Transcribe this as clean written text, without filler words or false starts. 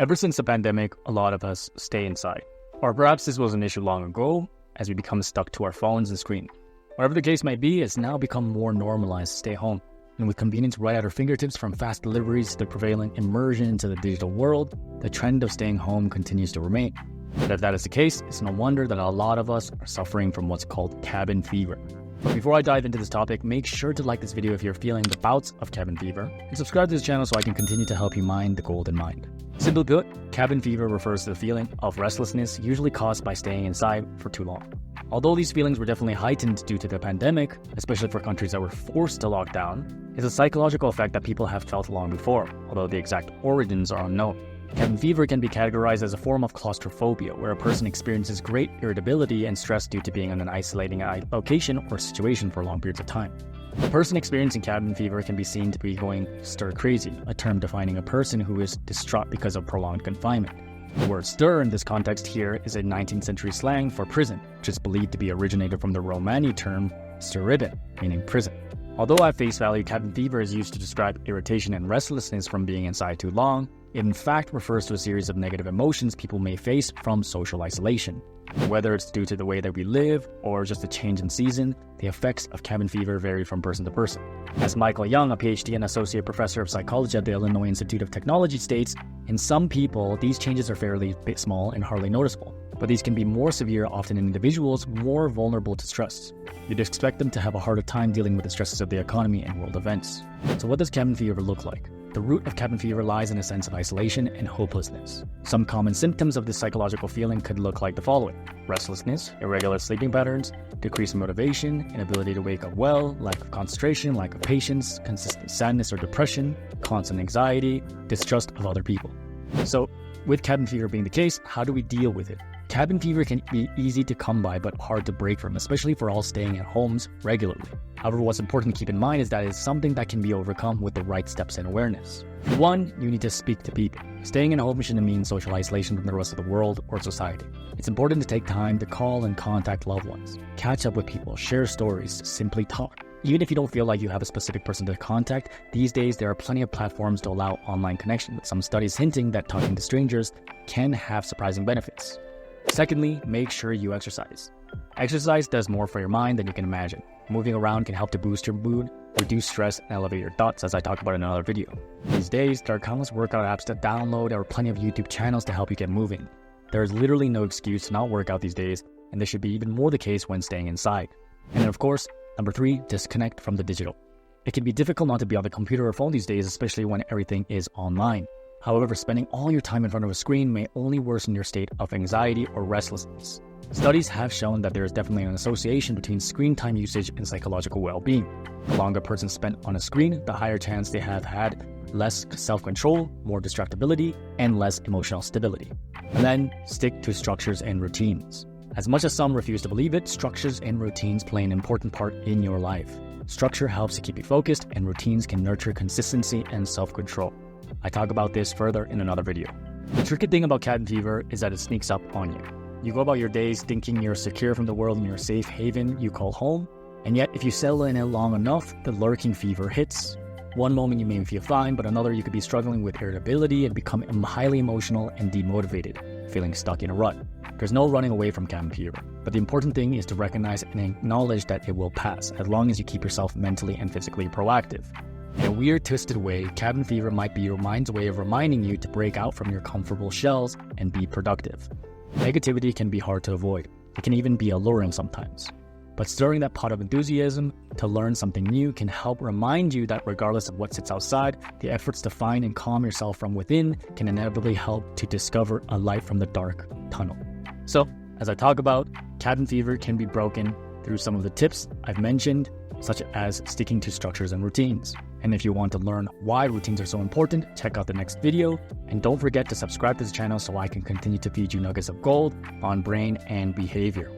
Ever since the pandemic, a lot of us stay inside. Or perhaps this was an issue long ago, as we become stuck to our phones and screen. Whatever the case might be, it's now become more normalized to stay home. And with convenience right at our fingertips, from fast deliveries to the prevailing immersion into the digital world, the trend of staying home continues to remain. But if that is the case, it's no wonder that a lot of us are suffering from what's called cabin fever. But before I dive into this topic, make sure to like this video if you're feeling the bouts of cabin fever, and subscribe to this channel so I can continue to help you mind the golden mind. Simply put, cabin fever refers to the feeling of restlessness usually caused by staying inside for too long. Although these feelings were definitely heightened due to the pandemic, especially for countries that were forced to lock down, it's a psychological effect that people have felt long before, although the exact origins are unknown. Cabin fever can be categorized as a form of claustrophobia, where a person experiences great irritability and stress due to being in an isolating location or situation for long periods of time. A person experiencing cabin fever can be seen to be going stir crazy, a term defining a person who is distraught because of prolonged confinement. The word stir in this context here is a 19th century slang for prison, which is believed to be originated from the Romani term steribin, meaning prison. Although at face value, cabin fever is used to describe irritation and restlessness from being inside too long, it in fact refers to a series of negative emotions people may face from social isolation. Whether it's due to the way that we live or just a change in season, the effects of cabin fever vary from person to person. As Michael Young, a PhD and associate professor of psychology at the Illinois Institute of Technology states, in some people, these changes are fairly small and hardly noticeable, but these can be more severe often in individuals more vulnerable to stress. You'd expect them to have a harder time dealing with the stresses of the economy and world events. So what does cabin fever look like? The root of cabin fever lies in a sense of isolation and hopelessness. Some common symptoms of this psychological feeling could look like the following: restlessness, irregular sleeping patterns, decreased motivation, inability to wake up well, lack of concentration, lack of patience, consistent sadness or depression, constant anxiety, distrust of other people. So, with cabin fever being the case, how do we deal with it? Cabin fever can be easy to come by but hard to break from, especially for all staying at homes regularly. However, what's important to keep in mind is that it's something that can be overcome with the right steps and awareness. For one, you need to speak to people. Staying in home shouldn't mean social isolation from the rest of the world or society. It's important to take time to call and contact loved ones, catch up with people, share stories, simply talk. Even if you don't feel like you have a specific person to contact, these days there are plenty of platforms to allow online connection, with some studies hinting that talking to strangers can have surprising benefits. Secondly, make sure you exercise. Exercise does more for your mind than you can imagine. Moving around can help to boost your mood, reduce stress, and elevate your thoughts, as I talked about in another video. These days, there are countless workout apps to download. There are plenty of YouTube channels to help you get moving. There is literally no excuse to not work out these days, and this should be even more the case when staying inside. And then of course, number 3, disconnect from the digital. It can be difficult not to be on the computer or phone these days, especially when everything is online. However, spending all your time in front of a screen may only worsen your state of anxiety or restlessness. Studies have shown that there is definitely an association between screen time usage and psychological well-being. The longer a person spent on a screen, the higher chance they have had less self-control, more distractibility, and less emotional stability. And then, stick to structures and routines. As much as some refuse to believe it, structures and routines play an important part in your life. Structure helps to keep you focused, and routines can nurture consistency and self-control. I talk about this further in another video. The tricky thing about cabin fever is that it sneaks up on you. You go about your days thinking you're secure from the world in your safe haven you call home, and yet if you settle in it long enough, the lurking fever hits. One moment you may feel fine, but another you could be struggling with irritability and become highly emotional and demotivated, feeling stuck in a rut. There's no running away from cabin fever, but the important thing is to recognize and acknowledge that it will pass, as long as you keep yourself mentally and physically proactive. In a weird, twisted way, cabin fever might be your mind's way of reminding you to break out from your comfortable shells and be productive. Negativity can be hard to avoid. It can even be alluring sometimes. But stirring that pot of enthusiasm to learn something new can help remind you that regardless of what sits outside, the efforts to find and calm yourself from within can inevitably help to discover a light from the dark tunnel. So, as I talk about, cabin fever can be broken through some of the tips I've mentioned, such as sticking to structures and routines. And if you want to learn why routines are so important, check out the next video. And don't forget to subscribe to this channel so I can continue to feed you nuggets of gold on brain and behavior.